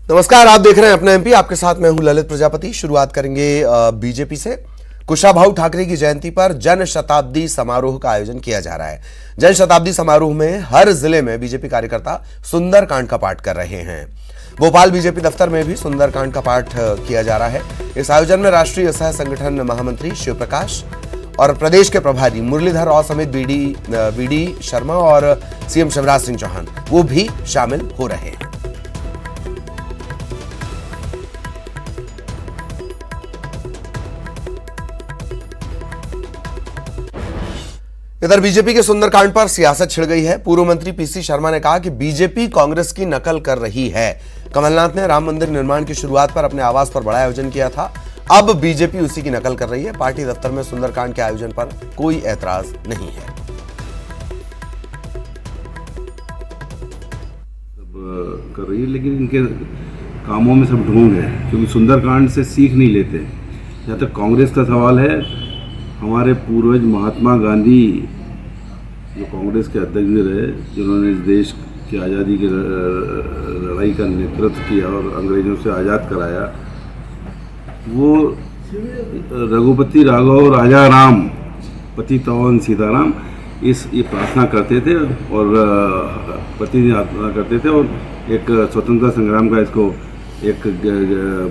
नमस्कार, आप देख रहे हैं अपना एमपी। आपके साथ मैं हूं ललित प्रजापति। शुरुआत करेंगे बीजेपी से। कुशाभाऊ ठाकरे की जयंती पर जन शताब्दी समारोह का आयोजन किया जा रहा है। जन शताब्दी समारोह में हर जिले में बीजेपी कार्यकर्ता सुंदरकांड का पाठ कर रहे हैं। भोपाल बीजेपी दफ्तर में भी सुंदरकांड का पाठ किया जा रहा है। इस आयोजन में राष्ट्रीय सह संगठन महामंत्री शिव प्रकाश और प्रदेश के प्रभारी मुरलीधर राव समेत बीडी शर्मा और सीएम शिवराज सिंह चौहान वो भी शामिल हो रहे हैं। इधर बीजेपी के सुंदरकांड पर सियासत छिड़ गई है। पूर्व मंत्री पीसी शर्मा ने कहा कि बीजेपी कांग्रेस की नकल कर रही है। कमलनाथ ने राम मंदिर निर्माण की शुरुआत पर अपने आवास पर बड़ा आयोजन किया था, अब बीजेपी उसी की नकल कर रही है। पार्टी दफ्तर में सुंदरकांड के आयोजन पर कोई ऐतराज नहीं है। कर रही है, लेकिन इनके कामों में सब ढोंग है, क्योंकि सुंदरकांड से सीख नहीं लेते। जहाँ तक कांग्रेस का सवाल है, हमारे पूर्वज महात्मा गांधी जो कांग्रेस के अध्यक्ष भी रहे, जिन्होंने इस देश की आज़ादी की लड़ाई का नेतृत्व किया और अंग्रेजों से आज़ाद कराया, वो रघुपति राघव राजा राम पतित पावन सीताराम ये प्रार्थना करते थे और प्रतिदिन प्रार्थना करते थे और एक स्वतंत्रता संग्राम का इसको एक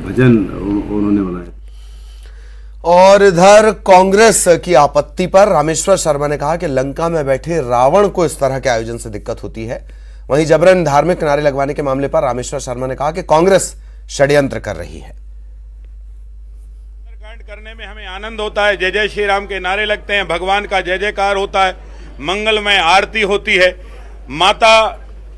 भजन उन्होंने बनाया। और इधर कांग्रेस की आपत्ति पर रामेश्वर शर्मा ने कहा कि लंका में बैठे रावण को इस तरह के आयोजन से दिक्कत होती है। वहीं जबरन धार्मिक नारे लगवाने के मामले पर रामेश्वर शर्मा ने कहा कि कांग्रेस षड्यंत्र कर रही है। करने में हमें आनंद होता है, जय जय श्री राम के नारे लगते हैं, भगवान का जय जयकार होता है, मंगलमय आरती होती है। माता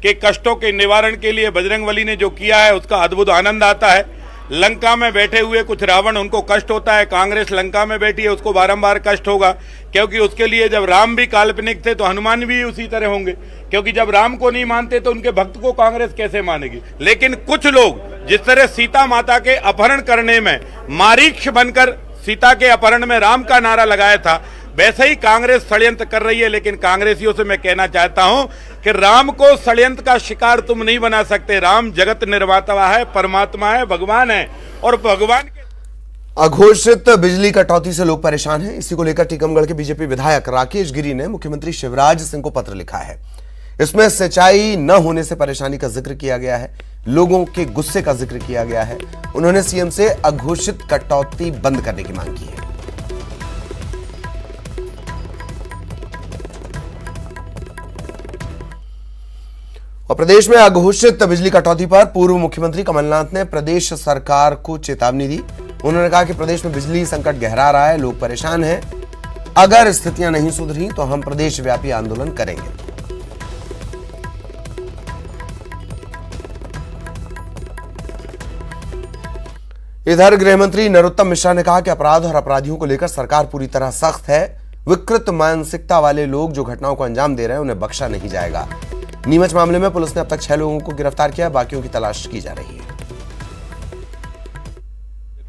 के कष्टों के निवारण के लिए बजरंगबली ने जो किया है उसका अद्भुत आनंद आता है। लंका में बैठे हुए कुछ रावण, उनको कष्ट होता है। कांग्रेस लंका में बैठी है, उसको बारंबार कष्ट होगा, क्योंकि उसके लिए जब राम भी काल्पनिक थे तो हनुमान भी उसी तरह होंगे, क्योंकि जब राम को नहीं मानते तो उनके भक्त को कांग्रेस कैसे मानेगी। लेकिन कुछ लोग जिस तरह सीता माता के अपहरण करने में मारीच बनकर सीता के अपहरण में राम का नारा लगाया था, वैसे ही कांग्रेस षड्यंत्र कर रही है। लेकिन कांग्रेसियों से मैं कहना चाहता हूं कि राम को षड्यंत्र का शिकार तुम नहीं बना सकते। राम जगत निर्माता है, परमात्मा है, भगवान है, और भगवान के अघोषित बिजली कटौती से लोग परेशान हैं। इसी को लेकर टीकमगढ़ के बीजेपी विधायक राकेश गिरी ने मुख्यमंत्री शिवराज सिंह को पत्र लिखा है। इसमें सिंचाई न होने से परेशानी का जिक्र किया गया है, लोगों के गुस्से का जिक्र किया गया है। उन्होंने सीएम से अघोषित कटौती बंद करने की मांग की है। और प्रदेश में अघोषित बिजली कटौती पर पूर्व मुख्यमंत्री कमलनाथ ने प्रदेश सरकार को चेतावनी दी। उन्होंने कहा कि प्रदेश में बिजली संकट गहरा रहा है, लोग परेशान हैं। अगर स्थितियां नहीं सुधरी तो हम प्रदेश व्यापी आंदोलन करेंगे। इधर गृह मंत्री नरोत्तम मिश्रा ने कहा कि अपराध और अपराधियों को लेकर सरकार पूरी तरह सख्त है। विकृत मानसिकता वाले लोग जो घटनाओं को अंजाम दे रहे हैं उन्हें बख्शा नहीं जाएगा। नीमच मामले में पुलिस ने अब तक 6 लोगों को गिरफ्तार किया, बाकियों की तलाश की जा रही है।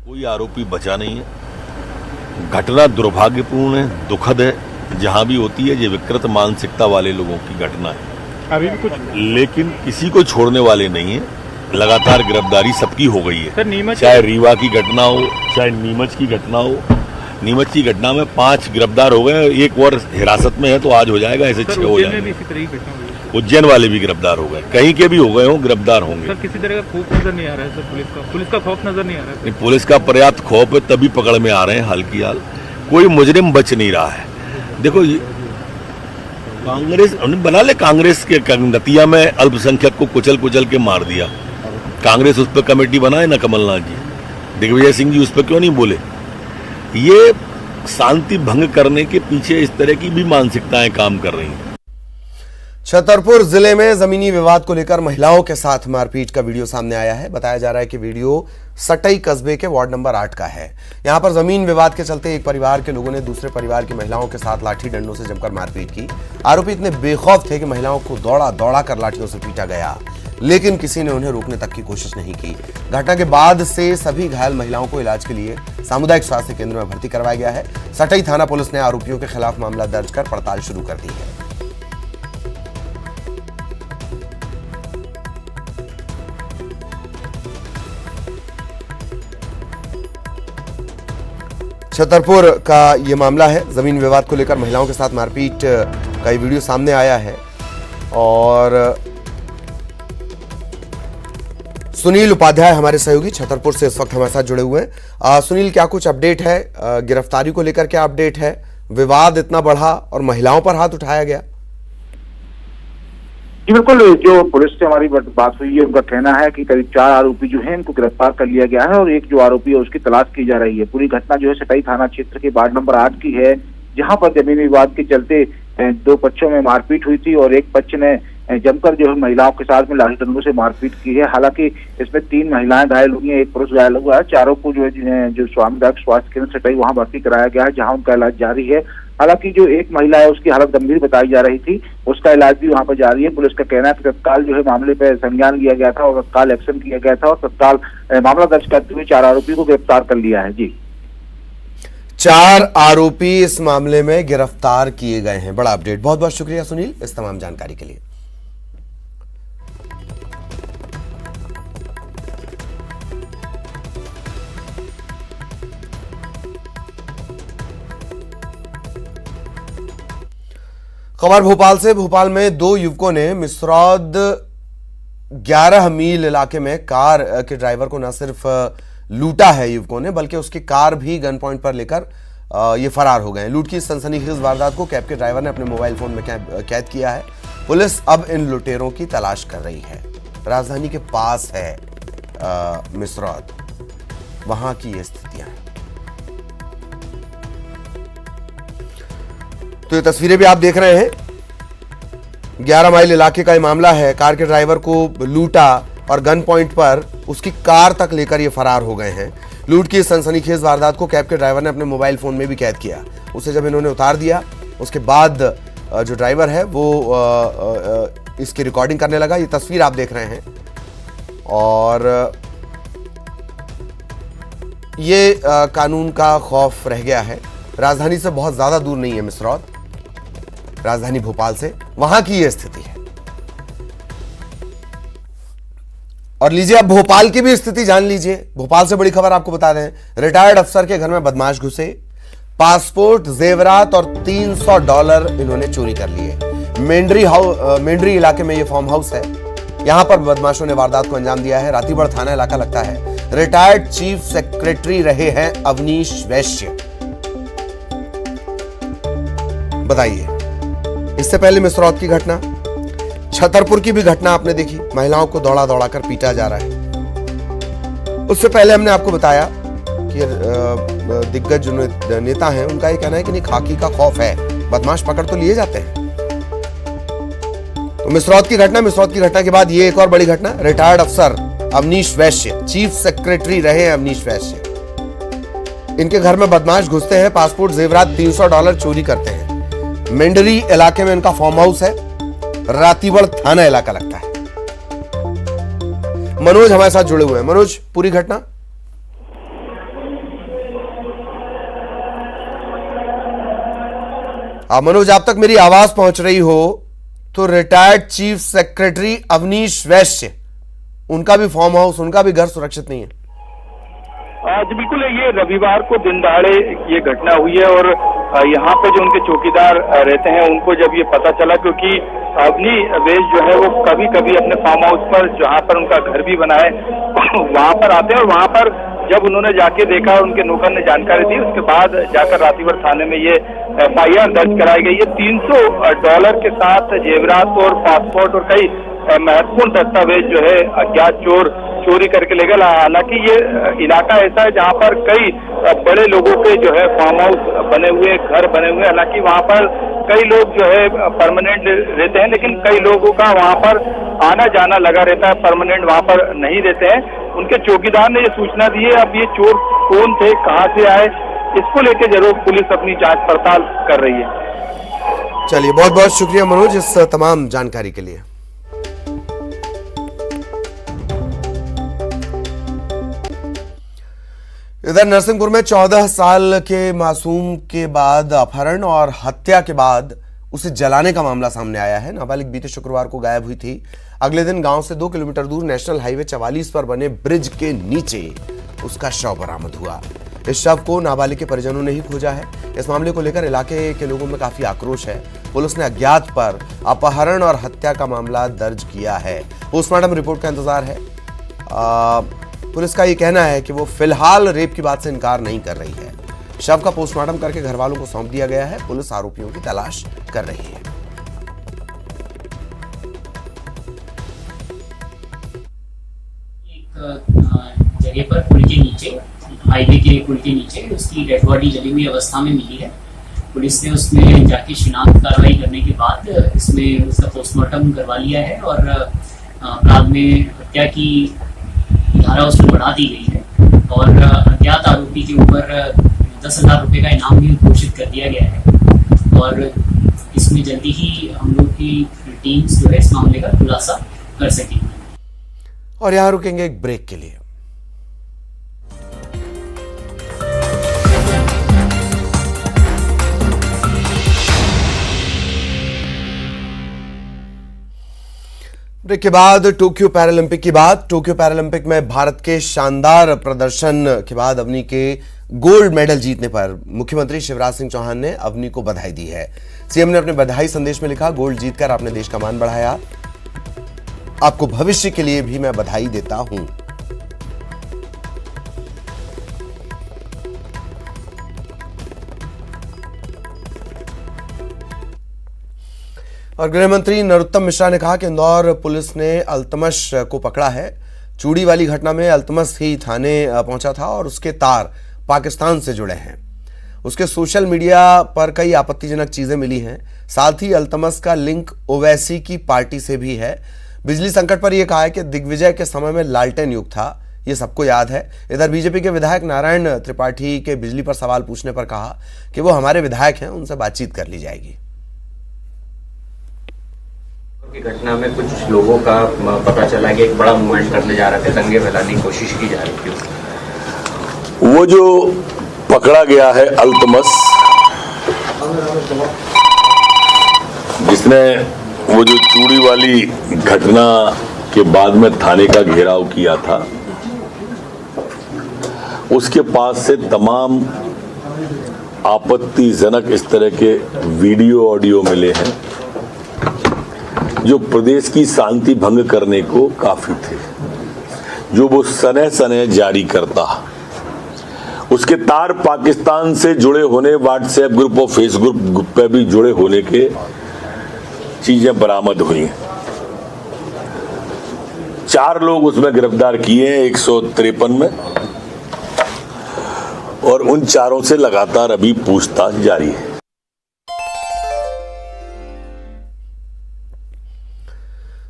कोई आरोपी बचा नहीं है। घटना दुर्भाग्यपूर्ण है, दुखद है। जहां भी होती है ये विकृत मानसिकता वाले लोगों की घटना है। अभी भी कुछ, लेकिन किसी को छोड़ने वाले नहीं है। लगातार गिरफ्तारी सबकी हो गई है, नीमच चाहे रीवा की घटना हो, चाहे नीमच की घटना हो। नीमच की घटना में 5 गिरफ्तार हो गए, एक और हिरासत में है, तो आज हो जाएगा, ऐसे 6 हो जाएंगे। उज्जैन वाले भी गिरफ्तार हो गए, कहीं के भी हो गए हो गिरफ्तार होंगे। सर किसी तरह का खौफ नजर नहीं आ रहा है सर, पुलिस का खौफ नजर नहीं आ रहा है। पुलिस का पर्याप्त खौफ है, तभी पकड़ में आ रहे हैं हाल की हाल। कोई मुजरिम बच नहीं रहा है। देखो कांग्रेस बना ले, कांग्रेस के नतिया में अल्पसंख्यक को कुचल कुचल के मार दिया। कांग्रेस उस पर कमेटी बनाए ना कमलनाथ जी, दिग्विजय सिंह जी उस पर क्यों नहीं बोले। ये शांति भंग करने के पीछे इस तरह की भी मानसिकताएं काम कर रही हैं। छतरपुर जिले में जमीनी विवाद को लेकर महिलाओं के साथ मारपीट का वीडियो सामने आया है। बताया जा रहा है कि वीडियो सटई कस्बे के वार्ड नंबर 8 का है। यहां पर जमीन विवाद के चलते एक परिवार के लोगों ने दूसरे परिवार की महिलाओं के साथ लाठी डंडों से जमकर मारपीट की। आरोपी इतने बेखौफ थे कि महिलाओं को दौड़ा दौड़ा कर लाठियों से पीटा गया, लेकिन किसी ने उन्हें रोकने तक की कोशिश नहीं की। घटना के बाद से सभी घायल महिलाओं को इलाज के लिए सामुदायिक स्वास्थ्य केंद्र में भर्ती करवाया गया है। सटई थाना पुलिस ने आरोपियों के खिलाफ मामला दर्ज कर पड़ताल शुरू कर दी है। छतरपुर का ये मामला है। जमीन विवाद को लेकर महिलाओं के साथ मारपीट का ये वीडियो सामने आया है और सुनील उपाध्याय हमारे सहयोगी छतरपुर से इस वक्त हमारे साथ जुड़े हुए हैं। सुनील, क्या कुछ अपडेट है? गिरफ्तारी को लेकर क्या अपडेट है? विवाद इतना बढ़ा और महिलाओं पर हाथ उठाया गया। जी बिल्कुल, जो पुलिस से हमारी बात हुई है उनका कहना है कि करीब 4 आरोपी जो हैं इनको गिरफ्तार कर लिया गया है और एक जो आरोपी है उसकी तलाश की जा रही है। पूरी घटना जो है सटाई थाना क्षेत्र के वार्ड नंबर 8 की है, जहां पर जमीन विवाद के चलते 2 पक्षों में मारपीट हुई थी और एक पक्ष ने जमकर जो है महिलाओं के साथ में लाठी डंडों से मारपीट की है। हालांकि इसमें 3 महिलाएं घायल हुई हैं, एक पुरुष घायल हुआ है। चारों को जो है जो स्वामीदायक स्वास्थ्य केंद्र सटाई वहां भर्ती कराया गया है, जहां उनका इलाज जारी है। हालांकि जो एक महिला है उसकी हालत गंभीर बताई जा रही थी, उसका इलाज भी वहां पर जारी है। पुलिस का कहना है कि तत्काल जो है मामले पर संज्ञान लिया गया था और तत्काल एक्शन किया गया था और तत्काल मामला दर्ज करते हुए 4 आरोपी को गिरफ्तार कर लिया है। जी, 4 आरोपी इस मामले में गिरफ्तार किए गए हैं। बड़ा अपडेट। बहुत बहुत शुक्रिया सुनील इस तमाम जानकारी के लिए। खबर भोपाल से। भोपाल में 2 युवकों ने मिसरौद 11 मील इलाके में कार के ड्राइवर को न सिर्फ लूटा है युवकों ने, बल्कि उसकी कार भी गन पॉइंट पर लेकर ये फरार हो गए। लूट की सनसनीखेज वारदात को कैब के ड्राइवर ने अपने मोबाइल फोन में कैद किया है। पुलिस अब इन लुटेरों की तलाश कर रही है। राजधानी के पास है मिसरौद, वहां की ये स्थितियां हैं। तो ये तस्वीरें भी आप देख रहे हैं। 11 माइल इलाके का ये मामला है। कार के ड्राइवर को लूटा और गन पॉइंट पर उसकी कार तक लेकर ये फरार हो गए हैं। लूट की सनसनीखेज वारदात को कैब के ड्राइवर ने अपने मोबाइल फोन में भी कैद किया। उसे जब इन्होंने उतार दिया उसके बाद जो ड्राइवर है वो इसकी रिकॉर्डिंग करने लगा। ये तस्वीर आप देख रहे हैं और ये कानून का खौफ रह गया है। राजधानी से बहुत ज्यादा दूर नहीं है मिसरौद, राजधानी भोपाल से, वहां की यह स्थिति है। और लीजिए अब भोपाल की भी स्थिति जान लीजिए। भोपाल से बड़ी खबर आपको बता दें, रिटायर्ड अफसर के घर में बदमाश घुसे, पासपोर्ट, जेवरात और $300 इन्होंने चोरी कर लिए। मेंढरी इलाके में यह फार्म हाउस है, यहां पर बदमाशों ने वारदात को अंजाम दिया है। रातीबड़ थाना इलाका लगता है। रिटायर्ड चीफ सेक्रेटरी रहे हैं अवनीश वैश्य। बताइए, इससे पहले मिसरौद की घटना, छतरपुर की भी घटना आपने देखी, महिलाओं को दौड़ा दौड़ा कर पीटा जा रहा है। उससे पहले हमने आपको बताया कि दिग्गज जो नेता हैं उनका ये कहना है कि नहीं, खाकी का खौफ है, बदमाश पकड़ तो लिए जाते हैं। तो मिसरौद की घटना के बाद ये एक और बड़ी घटना, रिटायर्ड अफसर अवनीश वैश्य, चीफ सेक्रेटरी रहे हैं अवनीश वैश्य, इनके घर में बदमाश घुसते हैं, पासपोर्ट, जेवरात, $300 चोरी करते हैं। मेंढरी इलाके में इनका फार्म हाउस है, रातीबड़ थाना इलाका लगता है। मनोज हमारे साथ जुड़े हुए हैं। मनोज, पूरी घटना। मनोज, आप तक मेरी आवाज पहुंच रही हो तो रिटायर्ड चीफ सेक्रेटरी अवनीश वैश्य, उनका भी फार्म हाउस, उनका भी घर सुरक्षित नहीं है। जी बिल्कुल, ये रविवार को दिन दहाड़े ये घटना हुई है और यहाँ पे जो उनके चौकीदार रहते हैं उनको जब ये पता चला, क्योंकि अवनी वेश जो है वो कभी कभी अपने फार्म हाउस पर, जहाँ पर उनका घर भी बना है, वहाँ पर आते हैं और वहाँ पर जब उन्होंने जाके देखा और उनके नौकर ने जानकारी दी, उसके बाद जाकर रातीबड़ थाने में ये FIR दर्ज कराई गई है। $300 के साथ जेवरात और पासपोर्ट और कई महत्वपूर्ण दस्तावेज जो है अज्ञात चोर चोरी करके ले गए। हालांकि ये इलाका ऐसा है जहाँ पर कई बड़े लोगों के जो है फार्म हाउस बने हुए, घर बने हुए, हालांकि वहाँ पर कई लोग जो है परमानेंट रहते हैं, लेकिन कई लोगों का वहाँ पर आना जाना लगा रहता है, परमानेंट वहाँ पर नहीं रहते हैं। उनके चौकीदार ने ये सूचना दी है। अब ये चोर कौन थे, कहाँ से आए, इसको लेकर जरूर पुलिस अपनी जांच पड़ताल कर रही है। चलिए, बहुत बहुत शुक्रिया मनोज इस तमाम जानकारी के लिए। इधर नरसिंहपुर में 14 साल के मासूम के बाद अपहरण और हत्या के बाद उसे जलाने का मामला सामने आया है। नाबालिग बीते शुक्रवार को गायब हुई थी। अगले दिन गांव से 2 किलोमीटर दूर नेशनल हाईवे 44 पर बने ब्रिज के नीचे उसका शव बरामद हुआ। इस शव को नाबालिग के परिजनों ने ही खोजा है। इस मामले को लेकर इलाके के लोगों में काफी आक्रोश है। पुलिस ने अज्ञात पर अपहरण और हत्या का मामला दर्ज किया है। पोस्टमार्टम रिपोर्ट का इंतजार है। पुलिस का ये कहना है कि वो फिलहाल रेप की बात से इनकार नहीं कर रही है। शव का पोस्टमार्टम करके घर वालों को सौंप दिया गया है। पुलिस आरोपियों की तलाश कर रही है। जगह पर पुल के नीचे, हाईवे के पुल के नीचे उसकी डेड बॉडी जली हुई अवस्था में मिली है। पुलिस ने उसमें जाके शिनाख्त कार्रवाई करने के बाद इसमें उसका पोस्टमार्टम करवा लिया है और अपराध में हत्या की धारा उसमें बढ़ा दी गई है और अज्ञात आरोपी के ऊपर 10,000 रुपये का इनाम भी घोषित कर दिया गया है और इसमें जल्दी ही हम लोग की टीम्स जो है इस मामले का खुलासा कर सकेंगी। और यहां रुकेंगे एक ब्रेक के लिए। ब्रेक के बाद टोक्यो पैरालंपिक की बात। टोक्यो पैरालंपिक में भारत के शानदार प्रदर्शन के बाद अवनी के गोल्ड मेडल जीतने पर मुख्यमंत्री शिवराज सिंह चौहान ने अवनी को बधाई दी है। सीएम ने अपने बधाई संदेश में लिखा, गोल्ड जीतकर आपने देश का मान बढ़ाया, आपको भविष्य के लिए भी मैं बधाई देता हूं। और गृह मंत्री नरोत्तम मिश्रा ने कहा कि इंदौर पुलिस ने अल्तमश को पकड़ा है। चूड़ी वाली घटना में अल्तमश ही थाने पहुंचा था और उसके तार पाकिस्तान से जुड़े हैं। उसके सोशल मीडिया पर कई आपत्तिजनक चीजें मिली हैं। साथ ही अल्तमश का लिंक ओवैसी की पार्टी से भी है। बिजली संकट पर यह कहा है कि दिग्विजय के समय में लालटेन युग था, ये सबको याद है। इधर बीजेपी के विधायक नारायण त्रिपाठी के बिजली पर सवाल पूछने पर कहा कि वो हमारे विधायक हैं, उनसे बातचीत कर ली जाएगी। की घटना में कुछ लोगों का पता चला कि एक बड़ा मूवमेंट करने जा रहे थे, दंगे फैलाने की कोशिश की जा रही थी। वो जो पकड़ा गया है अल्तमस, जिसने वो जो चूड़ी वाली घटना के बाद में थाने का घेराव किया था, उसके पास से तमाम आपत्तिजनक इस तरह के वीडियो ऑडियो मिले हैं जो प्रदेश की शांति भंग करने को काफी थे, जो वो सने सने जारी करता। उसके तार पाकिस्तान से जुड़े होने, व्हाट्सएप ग्रुप और फेसबुक ग्रुप पे भी जुड़े होने के चीजें बरामद हुई। 4 लोग उसमें गिरफ्तार किए हैं 153 में और उन 4 से लगातार अभी पूछताछ जारी है।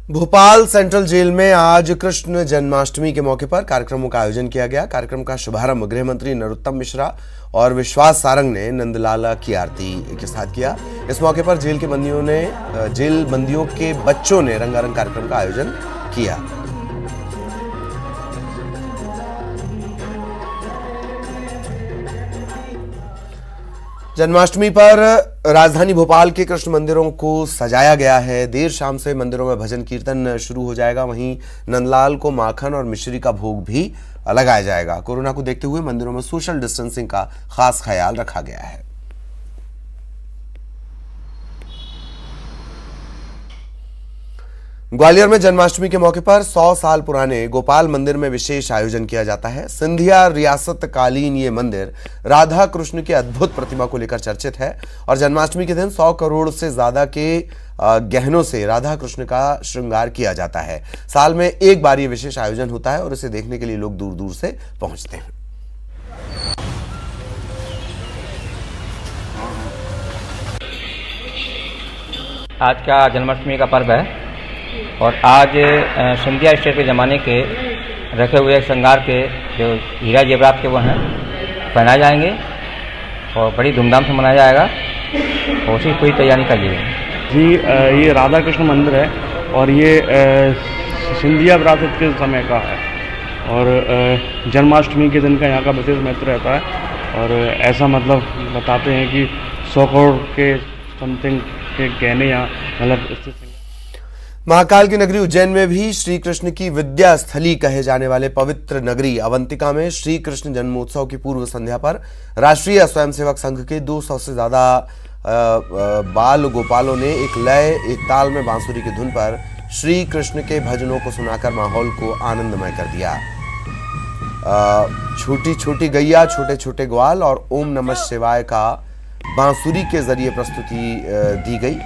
भोपाल सेंट्रल जेल में आज कृष्ण जन्माष्टमी के मौके पर कार्यक्रमों का आयोजन किया गया। कार्यक्रम का शुभारंभ गृह मंत्री नरोत्तम मिश्रा और विश्वास सारंग ने नंदलाला की आरती के साथ किया। इस मौके पर जेल बंदियों के बच्चों ने रंगारंग कार्यक्रम का आयोजन किया। जन्माष्टमी पर राजधानी भोपाल के कृष्ण मंदिरों को सजाया गया है। देर शाम से मंदिरों में भजन कीर्तन शुरू हो जाएगा। वहीं नंदलाल को माखन और मिश्री का भोग भी लगाया जाएगा। कोरोना को देखते हुए मंदिरों में सोशल डिस्टेंसिंग का खास ख्याल रखा गया है। ग्वालियर में जन्माष्टमी के मौके पर 100 साल पुराने गोपाल मंदिर में विशेष आयोजन किया जाता है। सिंधिया रियासत कालीन ये मंदिर राधा कृष्ण की अद्भुत प्रतिमा को लेकर चर्चित है और जन्माष्टमी के दिन 100 करोड़ से ज्यादा के गहनों से राधा कृष्ण का श्रृंगार किया जाता है। साल में एक बार ये विशेष आयोजन होता है और इसे देखने के लिए लोग दूर दूर से पहुंचते हैं। आज का जन्माष्टमी का पर्व है और आज सिंधिया स्टेट के ज़माने के रखे हुए श्रृंगार के जो हीरा जेवरात के वो हैं पहनाए जाएंगे और बड़ी धूमधाम से मनाया जाएगा और उसी पूरी तैयारी कर ली गई जी। ये राधा कृष्ण मंदिर है और ये सिंधिया विरासत के समय का है और जन्माष्टमी के दिन का यहाँ का विशेष महत्व रहता है और ऐसा मतलब बताते हैं कि 100 करोड़ के समथिंग के गहने यहाँ मतलब। महाकाल की नगरी उज्जैन में भी श्री कृष्ण की विद्या स्थली कहे जाने वाले पवित्र नगरी अवंतिका में श्री कृष्ण जन्मोत्सव की पूर्व संध्या पर राष्ट्रीय स्वयंसेवक संघ के 200 से ज्यादा बाल गोपालों ने एक लय एक ताल में बांसुरी की धुन पर श्री कृष्ण के भजनों को सुनाकर माहौल को आनंदमय कर दिया। छोटी छोटी गैया छोटे छोटे ग्वाल और ओम नमः शिवाय का बांसुरी के जरिए प्रस्तुति दी गई।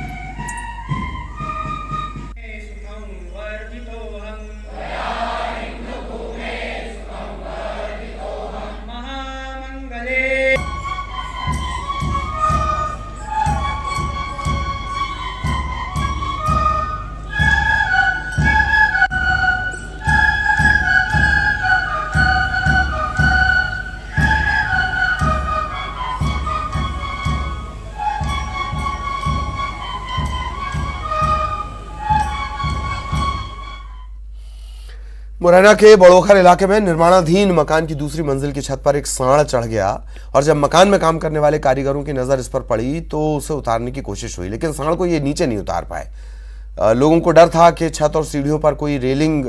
मुरैना के बड़ोखर इलाके में निर्माणाधीन मकान की दूसरी मंजिल की छत पर एक सांड चढ़ गया और जब मकान में काम करने वाले कारीगरों की नजर इस पर पड़ी तो उसे उतारने की कोशिश हुई, लेकिन सांड को ये नीचे नहीं उतार पाए। लोगों को डर था कि छत और सीढ़ियों पर कोई रेलिंग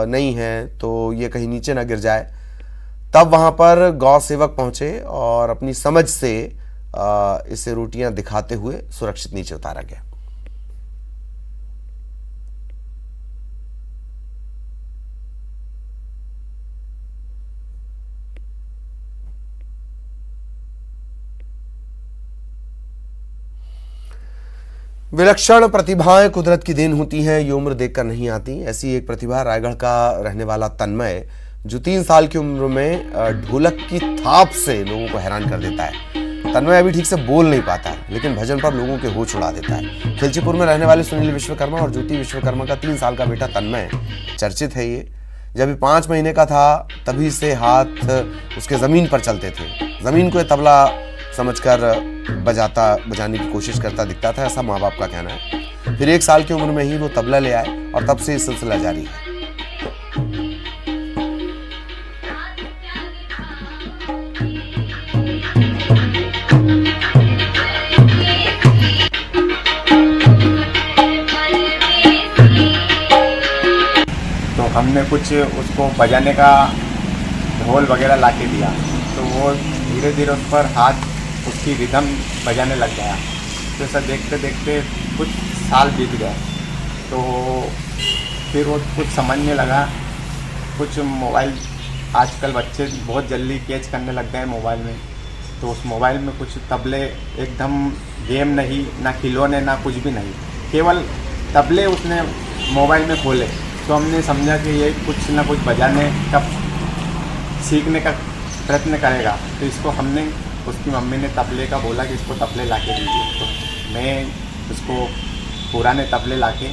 नहीं है तो ये कहीं नीचे ना गिर जाए। तब वहां पर गौ सेवक पहुंचे और अपनी समझ से इसे रोटियां दिखाते हुए सुरक्षित नीचे उतारा गया। विलक्षण प्रतिभाएं कुदरत की देन होती हैं, ये उम्र देखकर नहीं आती। ऐसी एक प्रतिभा रायगढ़ का रहने वाला तन्मय, जो 3 साल की उम्र में ढोलक की थाप से लोगों को हैरान कर देता है। तन्मय अभी ठीक से बोल नहीं पाता है, लेकिन भजन पर लोगों के होश उड़ा देता है। खिलचीपुर में रहने वाले सुनील विश्वकर्मा और ज्योति विश्वकर्मा का 3 साल का बेटा तन्मय चर्चित है। ये जब 5 महीने का था तभी से हाथ उसके जमीन पर चलते थे। जमीन को तबला समझकर बजाने की कोशिश करता दिखता था, ऐसा माँ बाप का कहना है। फिर 1 साल की उम्र में ही वो तबला ले आए और तब से ये सिलसिला जारी है। तो हमने कुछ उसको बजाने का ढोल वगैरह ला के दिया, तो वो धीरे धीरे उस पर हाथ उसकी रिदम बजाने लग गया। तो ऐसा देखते देखते कुछ साल बीत गए, तो फिर वो कुछ समझने लगा। कुछ मोबाइल आजकल बच्चे बहुत जल्दी कैच करने लग गए मोबाइल में, तो उस मोबाइल में कुछ तबले एकदम गेम नहीं, ना खिलौने, ना कुछ भी नहीं, केवल तबले उसने मोबाइल में खोले। तो हमने समझा कि ये कुछ ना कुछ बजाने का सीखने का प्रयत्न करेगा। तो इसको हमने, उसकी मम्मी ने तबले का बोला कि इसको तबले ला के दीजिए, तो मैं उसको पुराने तबले ला के